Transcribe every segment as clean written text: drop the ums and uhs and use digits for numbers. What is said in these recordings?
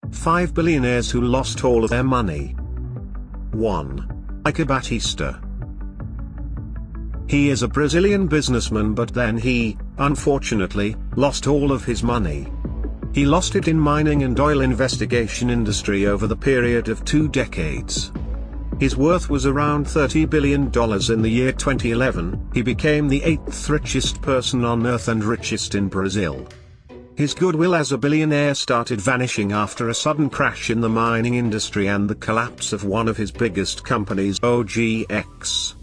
5 billionaires who lost all of their money. 1. Ike Batista. He is a Brazilian businessman, but then he, unfortunately, lost all of his money. He lost it in mining and oil investigation industry over the period of 2 decades. His worth was around $30 billion in the year 2011, he became the 8th richest person on earth and richest in Brazil. His goodwill as a billionaire started vanishing after a sudden crash in the mining industry and the collapse of one of his biggest companies, OGX.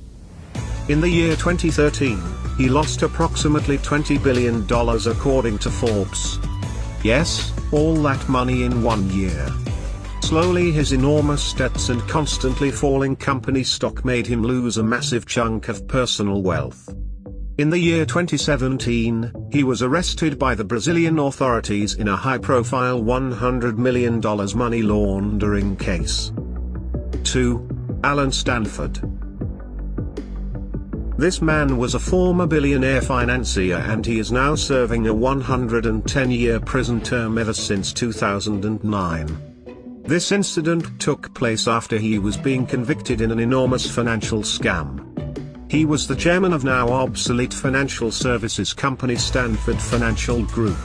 In the year 2013, he lost approximately $20 billion according to Forbes. Yes, all that money in 1 year. Slowly his enormous debts and constantly falling company stock made him lose a massive chunk of personal wealth. In the year 2017, he was arrested by the Brazilian authorities in a high-profile $100 million money laundering case. 2. Alan Stanford. This man was a former billionaire financier and he is now serving a 110-year prison term ever since 2009. This incident took place after he was being convicted in an enormous financial scam. He was the chairman of now obsolete financial services company Stanford Financial Group.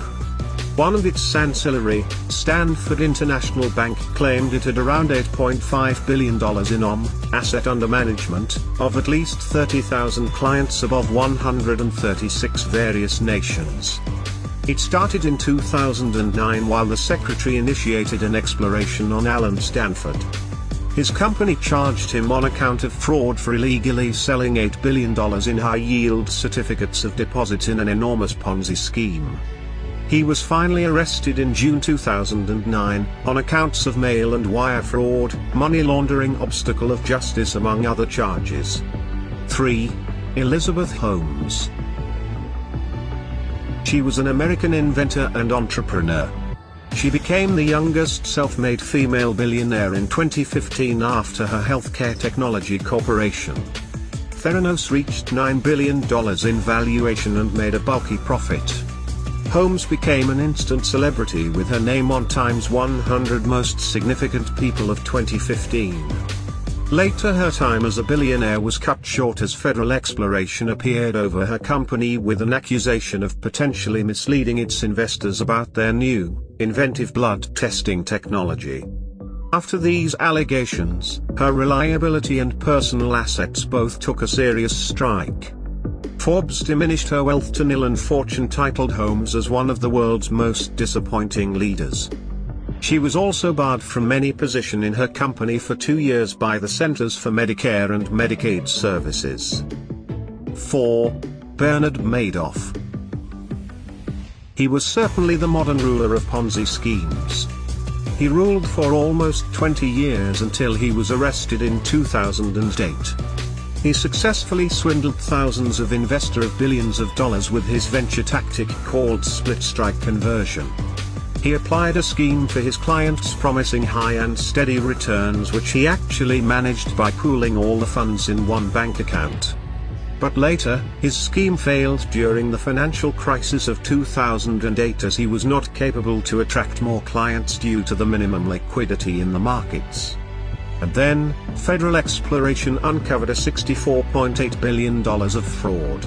One of its ancillary, Stanford International Bank, claimed it had around $8.5 billion in asset under management, of at least 30,000 clients above 136 various nations. It started in 2009 while the secretary initiated an exploration on Alan Stanford. His company charged him on account of fraud for illegally selling $8 billion in high-yield certificates of deposit in an enormous Ponzi scheme. He was finally arrested in June 2009, on accounts of mail and wire fraud, money laundering, obstacle of justice among other charges. 3. Elizabeth Holmes. She was an American inventor and entrepreneur. She became the youngest self-made female billionaire in 2015 after her healthcare technology corporation, Theranos, reached $9 billion in valuation and made a bulky profit. Holmes became an instant celebrity with her name on Time's 100 Most Significant People of 2015. Later her time as a billionaire was cut short as federal exploration appeared over her company with an accusation of potentially misleading its investors about their new, inventive blood testing technology. After these allegations, her reliability and personal assets both took a serious strike. Forbes diminished her wealth to nil and Fortune titled Holmes as one of the world's most disappointing leaders. She was also barred from any position in her company for 2 years by the Centers for Medicare and Medicaid Services. 4. Bernard Madoff. He was certainly the modern ruler of Ponzi schemes. He ruled for almost 20 years until he was arrested in 2008. He successfully swindled thousands of investors of billions of dollars with his venture tactic called split strike conversion. He applied a scheme for his clients promising high and steady returns, which he actually managed by pooling all the funds in one bank account. But later, his scheme failed during the financial crisis of 2008 as he was not capable to attract more clients due to the minimum liquidity in the markets. And then, federal exploration uncovered a $64.8 billion of fraud.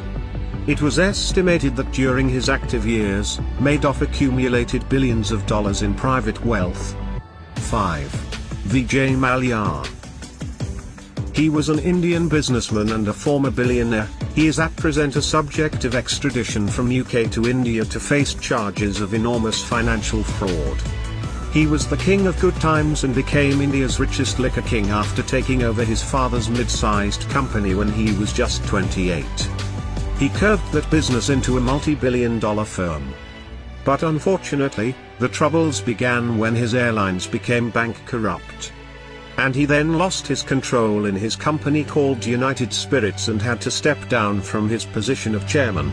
It was estimated that during his active years, Madoff accumulated billions of dollars in private wealth. 5. Vijay Mallya. He was an Indian businessman and a former billionaire. He is at present a subject of extradition from UK to India to face charges of enormous financial fraud. He was the king of good times and became India's richest liquor king after taking over his father's mid-sized company when he was just 28. He curved that business into a multi-billion-dollar firm. But unfortunately, the troubles began when his airlines became bank corrupt. And he then lost his control in his company called United Spirits and had to step down from his position of chairman,